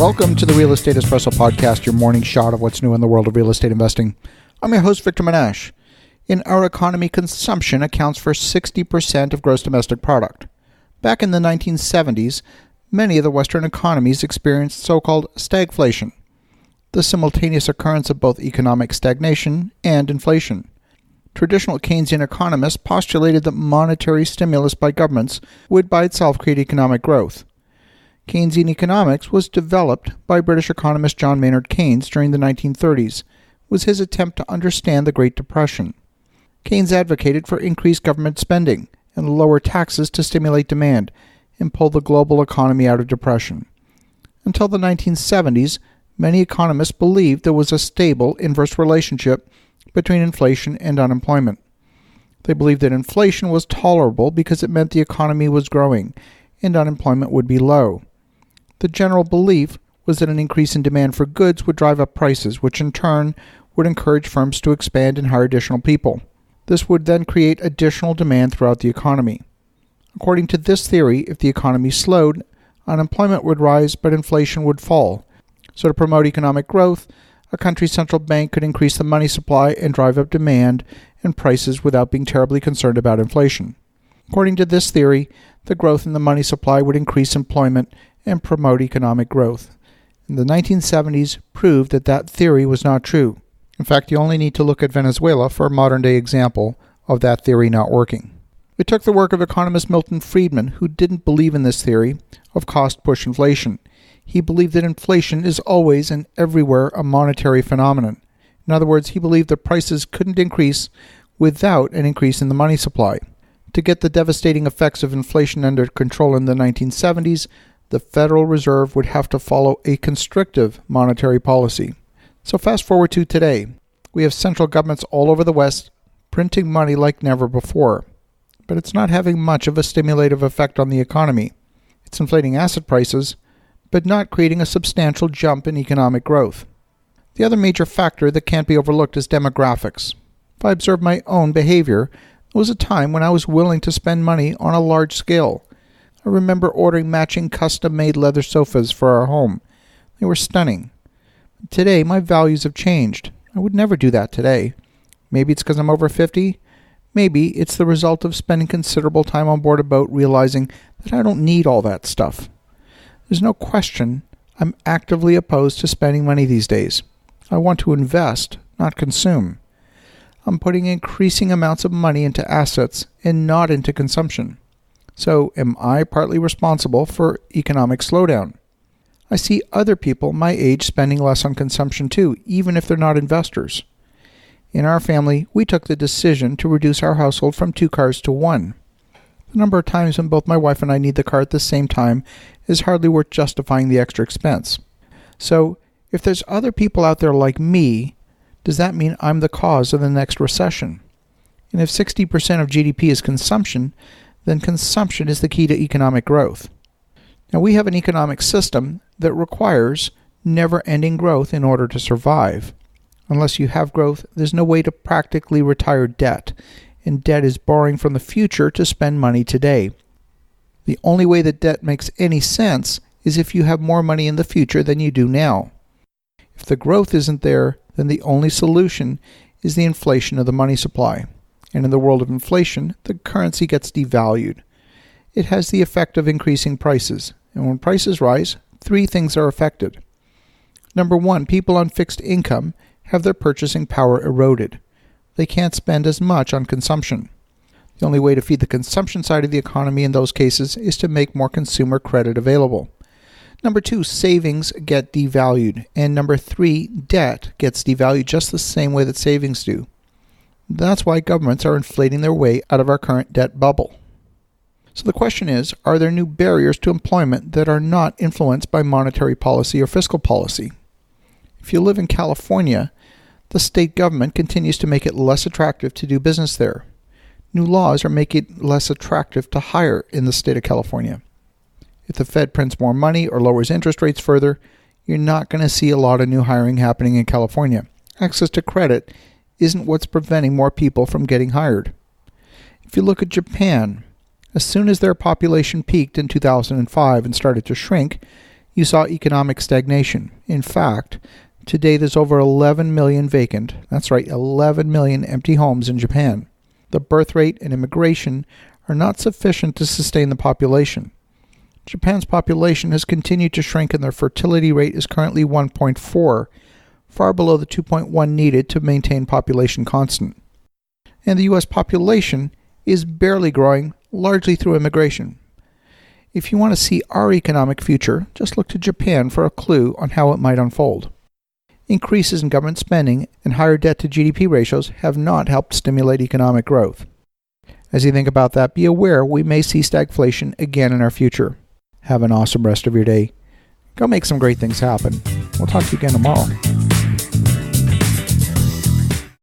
Welcome to the Real Estate Espresso Podcast, your morning shot of what's new in the world of real estate investing. I'm your host, Victor Monash. In our economy, consumption accounts for 60% of gross domestic product. Back in the 1970s, many of the Western economies experienced so-called stagflation, the simultaneous occurrence of both economic stagnation and inflation. Traditional Keynesian economists postulated that monetary stimulus by governments would by itself create economic growth. Keynesian economics was developed by British economist John Maynard Keynes during the 1930s. Was his attempt to understand the Great Depression. Keynes advocated for increased government spending and lower taxes to stimulate demand and pull the global economy out of depression. Until the 1970s, many economists believed there was a stable inverse relationship between inflation and unemployment. They believed that inflation was tolerable because it meant the economy was growing and unemployment would be low. The general belief was that an increase in demand for goods would drive up prices, which in turn would encourage firms to expand and hire additional people. This would then create additional demand throughout the economy. According to this theory, if the economy slowed, unemployment would rise, but inflation would fall. So to promote economic growth, a country's central bank could increase the money supply and drive up demand and prices without being terribly concerned about inflation. According to this theory, the growth in the money supply would increase employment and promote economic growth. And the 1970s proved that that theory was not true. In fact, you only need to look at Venezuela for a modern-day example of that theory not working. It took the work of economist Milton Friedman, who didn't believe in this theory of cost-push inflation. He believed that inflation is always and everywhere a monetary phenomenon. In other words, he believed that prices couldn't increase without an increase in the money supply. To get the devastating effects of inflation under control in the 1970s, the Federal Reserve would have to follow a constrictive monetary policy. So fast forward to today. We have central governments all over the West printing money like never before. But it's not having much of a stimulative effect on the economy. It's inflating asset prices, but not creating a substantial jump in economic growth. The other major factor that can't be overlooked is demographics. If I observe my own behavior, there was a time when I was willing to spend money on a large scale. I remember ordering matching custom-made leather sofas for our home. They were stunning. Today, my values have changed. I would never do that today. Maybe it's because I'm over 50. Maybe it's the result of spending considerable time on board a boat realizing that I don't need all that stuff. There's no question I'm actively opposed to spending money these days. I want to invest, not consume. I'm putting increasing amounts of money into assets and not into consumption. So am I partly responsible for economic slowdown? I see other people my age spending less on consumption too, even if they're not investors. In our family, we took the decision to reduce our household from 2 cars to 1. The number of times when both my wife and I need the car at the same time is hardly worth justifying the extra expense. So, if there's other people out there like me, does that mean I'm the cause of the next recession? And if 60% of GDP is consumption, then consumption is the key to economic growth. Now, we have an economic system that requires never-ending growth in order to survive. Unless you have growth, there's no way to practically retire debt, and debt is borrowing from the future to spend money today. The only way that debt makes any sense is if you have more money in the future than you do now. If the growth isn't there, then the only solution is the inflation of the money supply. And in the world of inflation, the currency gets devalued. It has the effect of increasing prices. And when prices rise, 3 things are affected. Number 1, people on fixed income have their purchasing power eroded. They can't spend as much on consumption. The only way to feed the consumption side of the economy in those cases is to make more consumer credit available. Number 2, savings get devalued. And number 3, debt gets devalued just the same way that savings do. That's why governments are inflating their way out of our current debt bubble. So the question is, are there new barriers to employment that are not influenced by monetary policy or fiscal policy? If you live in California, the state government continues to make it less attractive to do business there. New laws are making it less attractive to hire in the state of California. If the Fed prints more money or lowers interest rates further, you're not going to see a lot of new hiring happening in California. Access to credit isn't what's preventing more people from getting hired. If you look at Japan, as soon as their population peaked in 2005 and started to shrink, you saw economic stagnation. In fact, today there's over 11 million vacant, that's right, 11 million empty homes in Japan. The birth rate and immigration are not sufficient to sustain the population. Japan's population has continued to shrink and their fertility rate is currently 1.4, far below the 2.1 needed to maintain population constant. And the U.S. population is barely growing, largely through immigration. If you want to see our economic future, just look to Japan for a clue on how it might unfold. Increases in government spending and higher debt to GDP ratios have not helped stimulate economic growth. As you think about that, be aware we may see stagflation again in our future. Have an awesome rest of your day. Go make some great things happen. We'll talk to you again tomorrow.